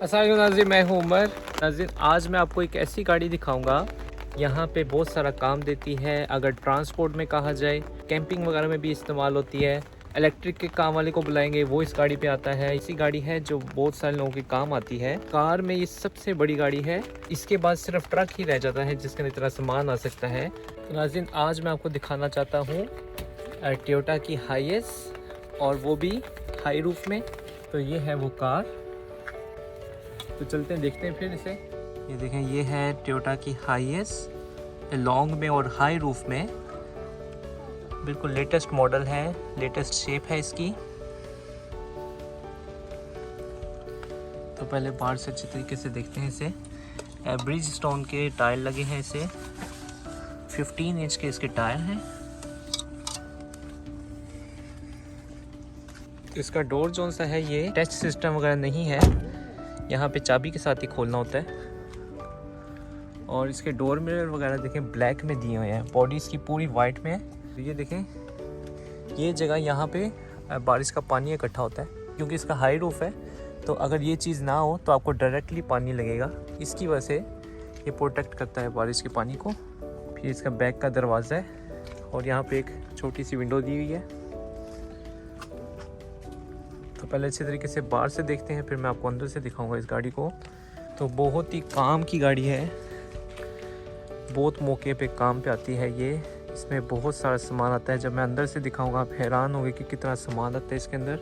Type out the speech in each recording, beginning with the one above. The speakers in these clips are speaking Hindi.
अस्सलाम वालेकुम नाज़रीन, मैं हूँ उमर। नाज़रीन, आज मैं आपको एक ऐसी गाड़ी दिखाऊंगा यहाँ पे बहुत सारा काम देती है। अगर ट्रांसपोर्ट में कहा जाए, कैंपिंग वगैरह में भी इस्तेमाल होती है। इलेक्ट्रिक के काम वाले को बुलाएंगे, वो इस गाड़ी पे आता है। ऐसी गाड़ी है जो बहुत सारे लोगों के काम आती है। कार में ये सबसे बड़ी गाड़ी है। इसके बाद सिर्फ ट्रक ही रह जाता है जिसके अंदर इतना सामान आ सकता है। तो नाज़रीन, आज मैं आपको दिखाना चाहता हूँ टोयोटा की हाईएस, और वो भी हाई रूफ में। तो ये है वो कार। तो चलते हैं, देखते हैं फिर इसे। ये देखें, ये है टोयोटा की हाईएस, लॉन्ग में और हाई रूफ में। बिल्कुल लेटेस्ट मॉडल है, लेटेस्ट शेप है इसकी। तो पहले बाहर से अच्छी तरीके से देखते हैं इसे। ब्रिज स्टोन के टायर लगे हैं इसे, 15 इंच के इसके टायर हैं। तो इसका डोर जोन सा है, ये टच सिस्टम वगैरह नहीं है, यहाँ पे चाबी के साथ ही खोलना होता है। और इसके डोर मिरर वगैरह देखें ब्लैक में दिए हुए हैं, बॉडी इसकी पूरी वाइट में है। तो ये देखें, ये जगह यहाँ पे बारिश का पानी इकट्ठा होता है, क्योंकि इसका हाई रूफ है। तो अगर ये चीज़ ना हो तो आपको डायरेक्टली पानी लगेगा, इसकी वजह से ये प्रोटेक्ट करता है बारिश के पानी को। फिर इसका बैक का दरवाज़ा है, और यहाँ पे एक छोटी सी विंडो दी हुई है। तो पहले अच्छे तरीके से बाहर से देखते हैं, फिर मैं आपको अंदर से दिखाऊंगा इस गाड़ी को। तो बहुत ही काम की गाड़ी है, बहुत मौके पे काम पे आती है ये। इसमें बहुत सारा सामान आता है, जब मैं अंदर से दिखाऊंगा आप हैरान होंगे कि कितना सामान आता है इसके अंदर।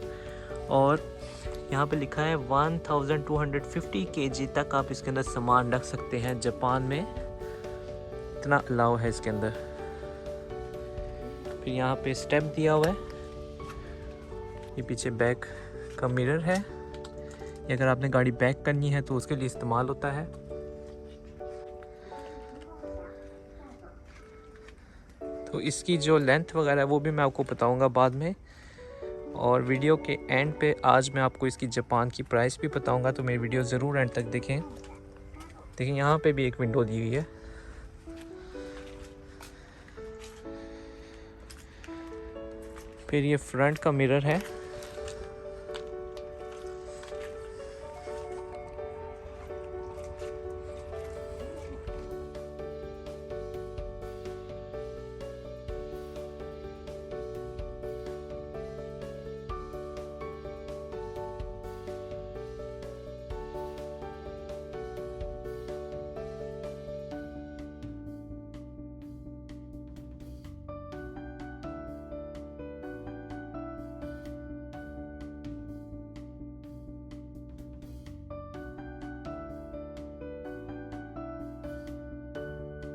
और यहाँ पे लिखा है 1250 kg तक आप इसके अंदर सामान रख सकते हैं। जापान में इतना अलाउ है इसके अंदर। फिर यहाँ पे स्टेप दिया हुआ है, ये पीछे बैक का मिरर है। ये अगर आपने गाड़ी बैक करनी है तो उसके लिए इस्तेमाल होता है। तो इसकी जो लेंथ वगैरह है वो भी मैं आपको बताऊंगा बाद में। और वीडियो के एंड पे आज मैं आपको इसकी जापान की प्राइस भी बताऊंगा, तो मेरी वीडियो ज़रूर एंड तक देखें। देखिए, यहाँ पे भी एक विंडो दी हुई है। फिर ये फ्रंट का मिरर है।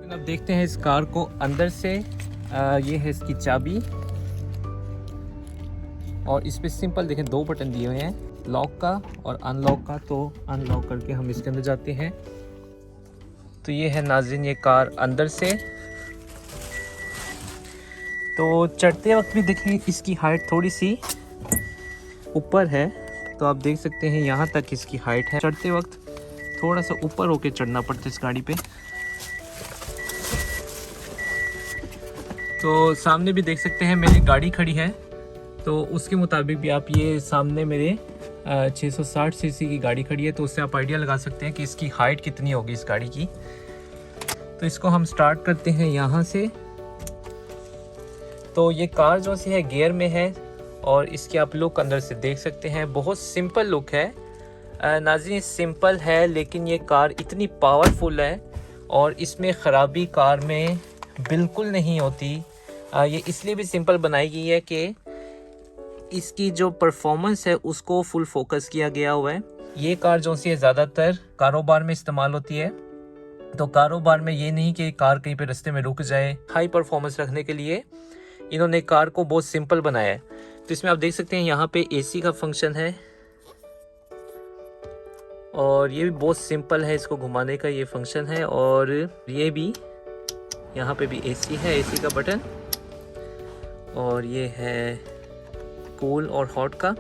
अब देखते हैं इस कार को अंदर से। ये है इसकी चाबी, और इस पे सिंपल देखें 2 बटन दिए हुए हैं, लॉक का और अनलॉक का। तो अनलॉक करके हम इसके अंदर जाते हैं। तो ये है नाज़रीन ये कार अंदर से। तो चढ़ते वक्त भी देखें इसकी हाइट थोड़ी सी ऊपर है, तो आप देख सकते हैं यहाँ तक इसकी हाइट है। चढ़ते वक्त थोड़ा सा ऊपर होके चढ़ना पड़ता है इस गाड़ी पे। तो सामने भी देख सकते हैं मेरी गाड़ी खड़ी है, तो उसके मुताबिक भी आप ये सामने मेरे 660 सीसी की गाड़ी खड़ी है, तो उससे आप आइडिया लगा सकते हैं कि इसकी हाइट कितनी होगी इस गाड़ी की। तो इसको हम स्टार्ट करते हैं यहाँ से। तो ये कार जो सी है गियर में है, और इसकी आप लुक अंदर से देख सकते हैं, बहुत सिंपल लुक है। नाज़रीन, सिंपल है लेकिन ये कार इतनी पावरफुल है, और इसमें ख़राबी कार में बिल्कुल नहीं होती। ये इसलिए भी सिंपल बनाई गई है कि इसकी जो परफॉर्मेंस है उसको फुल फोकस किया गया हुआ है। ये कार जो सी है ज़्यादातर कारोबार में इस्तेमाल होती है। तो कारोबार में ये नहीं कि कार कहीं पे रास्ते में रुक जाए, हाई परफॉर्मेंस रखने के लिए इन्होंने कार को बहुत सिंपल बनाया है। तो इसमें आप देख सकते हैं यहाँ पे एसी का फंक्शन है, और ये भी बहुत सिंपल है, इसको घुमाने का ये फंक्शन है। और ये भी यहाँ पे भी एसी है, एसी का बटन। और ये है कूल और हॉट का।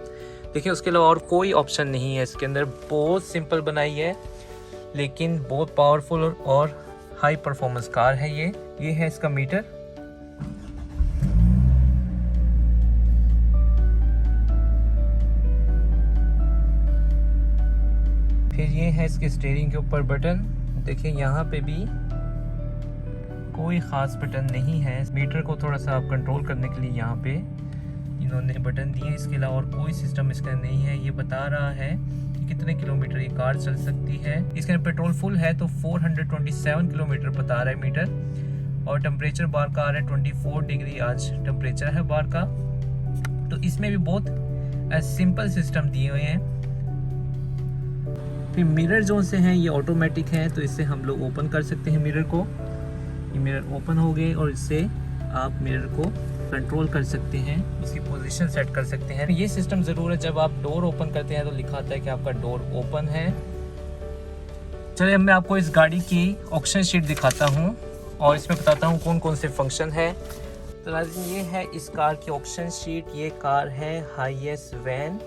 देखिए, उसके अलावा और कोई ऑप्शन नहीं है इसके अंदर। बहुत सिंपल बनाई है, लेकिन बहुत पावरफुल और हाई परफॉर्मेंस कार है ये है इसका मीटर। फिर ये है इसके स्टीयरिंग के ऊपर बटन। देखिए यहाँ पे भी कोई ख़ास बटन नहीं है। मीटर को थोड़ा सा आप कंट्रोल करने के लिए यहाँ पे इन्होंने बटन दिए, इसके अलावा और कोई सिस्टम इसका नहीं है। ये बता रहा है कि कितने किलोमीटर ये कार चल सकती है। इसके अंदर पेट्रोल फुल है तो 427 किलोमीटर बता रहा है मीटर। और टेम्परेचर बाहर का आ रहा है 24 डिग्री आज टेम्परेचर है बाहर का। तो इसमें भी बहुत सिंपल सिस्टम दिए हुए हैं। फिर मिरर जो से हैं ये ऑटोमेटिक है, तो इससे हम लोग ओपन कर सकते हैं मिरर को। ये मिरर ओपन हो गए और इससे आप मिरर को कंट्रोल कर सकते हैं, उसकी पोजीशन सेट कर सकते हैं। ये सिस्टम ज़रूर है, जब आप डोर ओपन करते हैं तो लिखा आता है कि आपका डोर ओपन है। चलिए अब मैं आपको इस गाड़ी की ऑप्शन शीट दिखाता हूँ और इसमें बताता हूँ कौन कौन से फंक्शन है। तो नाज़रीन ये है इस कार की ऑप्शन शीट। ये कार है हाईएस्ट वैन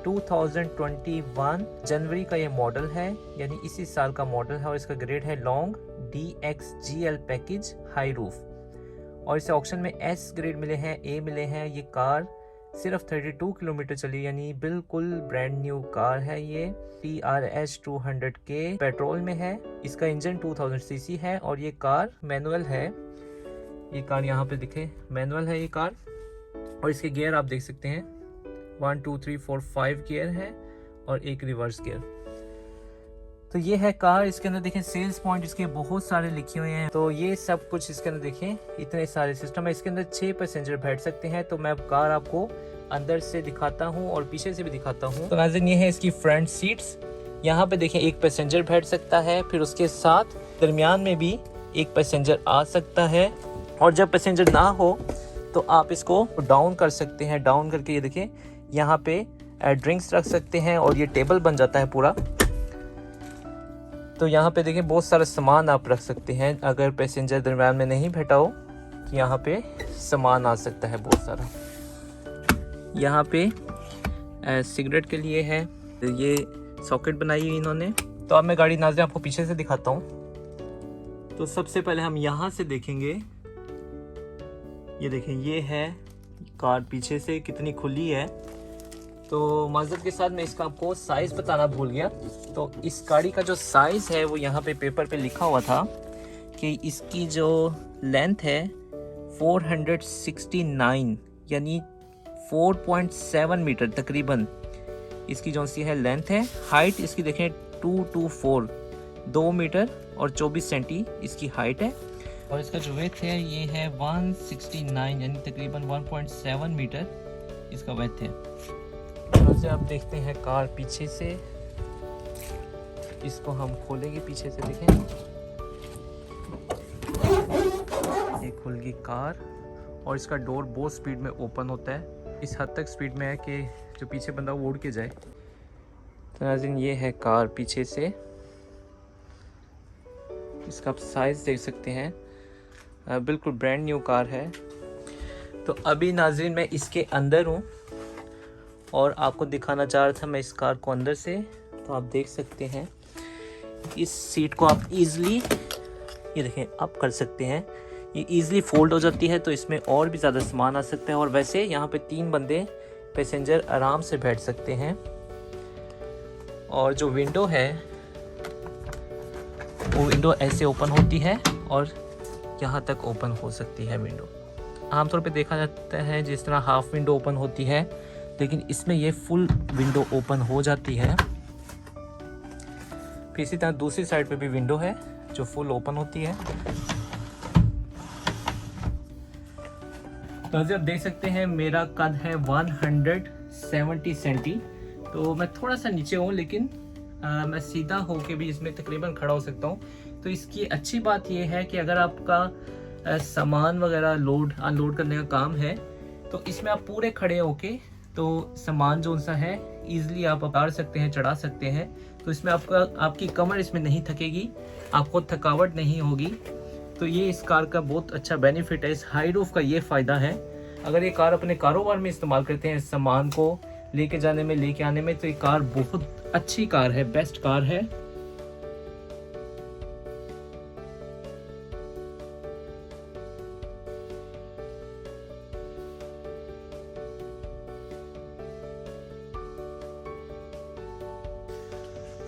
2021 जनवरी का ये मॉडल है, यानी इसी साल का मॉडल है। और इसका ग्रेड है long DXGL package high roof. और इसे ऑक्शन में S ग्रेड मिले हैं, A मिले हैं। ये कार सिर्फ 32 किलोमीटर चली, यानी बिल्कुल ब्रांड न्यू कार है। ये TRS 200K पेट्रोल में है। इसका इंजन 2000 सीसी है और ये कार मैनुअल है। ये कार यहाँ पे दिखे मैनुअल है ये कार। और इसके गियर आप देख सकते हैं 1 2 3 4 5 गियर है और एक रिवर्स गियर। तो ये है कार। इसके अंदर देखें सेल्स पॉइंट इसके बहुत सारे लिखे हुए हैं। तो ये सब कुछ इसके अंदर देखें इतने सारे सिस्टम है। इसके अंदर 6 पैसेंजर बैठ सकते हैं। तो मैं अब कार आपको अंदर से दिखाता हूँ और पीछे से भी दिखाता हूँ। तो नाज़रीन ये है इसकी फ्रंट सीट्स। यहाँ पे देखें एक पैसेंजर बैठ सकता है, फिर उसके साथ दरमियान में भी एक पैसेंजर आ सकता है। और जब पैसेंजर ना हो तो आप इसको डाउन कर सकते हैं। डाउन करके ये देखें यहाँ पे ड्रिंक्स रख सकते हैं और ये टेबल बन जाता है पूरा। तो यहाँ पे देखें बहुत सारा सामान आप रख सकते हैं। अगर पैसेंजर दरम्यान में नहीं बैठा हो तो यहाँ पे सामान आ सकता है बहुत सारा। यहाँ पे सिगरेट के लिए है, ये सॉकेट बनाई हुई इन्होंने। तो अब मैं गाड़ी नाज़रीन आपको पीछे से दिखाता हूँ। तो सबसे पहले हम यहाँ से देखेंगे, ये देखें ये है कार पीछे से कितनी खुली है। तो माज़रत के साथ मैं इसका आपको साइज़ बताना भूल गया। तो इस गाड़ी का जो साइज़ है वो यहाँ पे पेपर पे लिखा हुआ था कि इसकी जो लेंथ है 469 यानी 4.7 मीटर तकरीबन इसकी जो सी है लेंथ है। हाइट इसकी देखें 224 2 मीटर और 24 सेंटी इसकी हाइट है। और इसका जो वेट है ये है 169 यानी तकरीबन 1.7 मीटर इसका वेट है। से आप देखते हैं कार पीछे से, इसको हम खोलेंगे पीछे से। देखें ये खुल गई कार और इसका डोर बहुत स्पीड में ओपन होता है। इस हद तक स्पीड में है कि जो पीछे बंदा वो उड़ के जाए। तो नाज़रीन ये है कार पीछे से, इसका आप साइज़ देख सकते हैं, बिल्कुल ब्रांड न्यू कार है। तो अभी नाज़रीन मैं इसके अंदर हूँ और आपको दिखाना चाह रहा था मैं इस कार को अंदर से। तो आप देख सकते हैं इस सीट को आप इजीली ये देखें अप कर सकते हैं। ये इजीली फोल्ड हो जाती है, तो इसमें और भी ज़्यादा सामान आ सकता है। और वैसे यहाँ पे 3 बंदे पैसेंजर आराम से बैठ सकते हैं। और जो विंडो है वो विंडो ऐसे ओपन होती है और यहाँ तक ओपन हो सकती है विंडो। आमतौर पे देखा जाता है जिस तरह हाफ विंडो ओपन होती है, लेकिन इसमें ये फुल विंडो ओपन हो जाती है। फिर इसी तरह दूसरी साइड पे भी विंडो है जो फुल ओपन होती है। तो आप देख सकते हैं मेरा कद है 170 सेंटी। तो मैं थोड़ा सा नीचे हूँ, लेकिन मैं सीधा होके भी इसमें तकरीबन खड़ा हो सकता हूँ। तो इसकी अच्छी बात यह है कि अगर आपका सामान वगैरह लोड अनलोड करने का काम है तो इसमें आप पूरे खड़े होके तो सामान जो सा है ईजिली आप उतार सकते हैं, चढ़ा सकते हैं। तो इसमें आपकी कमर इसमें नहीं थकेगी, आपको थकावट नहीं होगी। तो ये इस कार का बहुत अच्छा बेनिफिट है। इस हाई रूफ का ये फ़ायदा है। अगर ये कार अपने कारोबार में इस्तेमाल करते हैं, सामान को लेके जाने में, लेके आने में, तो ये कार बहुत अच्छी कार है, बेस्ट कार है।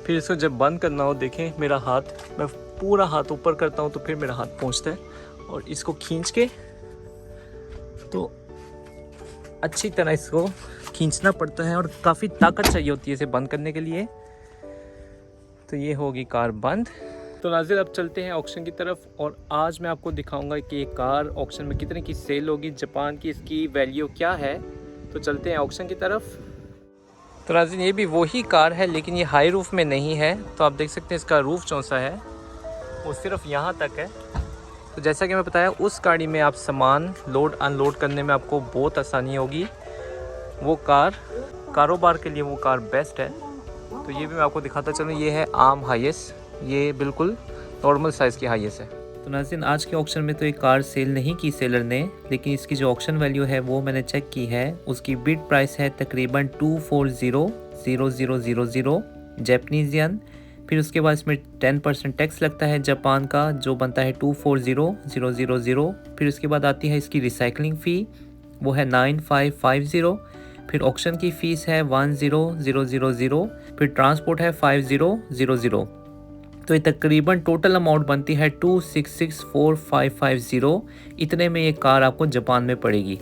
फिर इसको जब बंद करना हो, देखें मेरा हाथ, मैं पूरा हाथ ऊपर करता हूँ तो फिर मेरा हाथ पहुँचता है, और इसको खींच के तो अच्छी तरह इसको खींचना पड़ता है और काफ़ी ताकत चाहिए होती है इसे बंद करने के लिए। तो ये होगी कार बंद। तो नाज़िर अब चलते हैं ऑक्शन की तरफ, और आज मैं आपको दिखाऊंगा कि ये कार ऑक्शन में कितने की सेल होगी, जापान की इसकी वैल्यू क्या है। तो चलते हैं ऑक्शन की तरफ। तो नाज़िर ये भी वही कार है, लेकिन ये हाई रूफ में नहीं है। तो आप देख सकते हैं इसका रूफ जो सा है वो सिर्फ यहाँ तक है। तो जैसा कि मैं बताया, उस गाड़ी में आप सामान लोड अनलोड करने में आपको बहुत आसानी होगी। वो कार कारोबार के लिए वो कार बेस्ट है। तो ये भी मैं आपको दिखाता चलूँ, ये है आम हाईएस, ये बिल्कुल नॉर्मल साइज़ की हाईएस है। तो नाज़रीन आज के ऑक्शन में तो एक कार सेल नहीं की सेलर ने, लेकिन इसकी जो ऑक्शन वैल्यू है वो मैंने चेक की है। उसकी बिड प्राइस है तकरीबन 240,000 जापानीज़ यन। फिर उसके बाद इसमें 10% टैक्स लगता है जापान का, जो बनता है 240,000। फिर उसके बाद आती है इसकी रिसाइकलिंग फ़ी, वो है 9550। फिर ऑक्शन की फ़ीस है 10,000। फिर ट्रांसपोर्ट है 5000। तो ये तकरीबन टोटल अमाउंट बनती है 2664550। इतने में ये कार आपको जापान में पड़ेगी।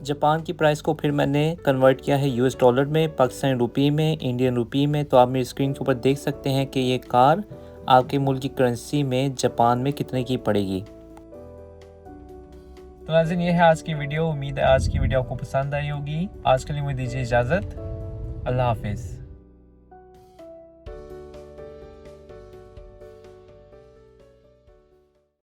जापान की प्राइस को फिर मैंने कन्वर्ट किया है यूएस डॉलर में, पाकिस्तानी रुपये में, इंडियन रुपये में। तो आप मेरी स्क्रीन के ऊपर देख सकते हैं कि ये कार आपके मुल्क की करेंसी में जापान में कितने की पड़ेगी। तो नाज़रीन ये है आज की वीडियो। उम्मीद है आज की वीडियो आपको पसंद आई होगी। आज के लिए मुझे दीजिए इजाज़त। अल्लाह हाफिज़।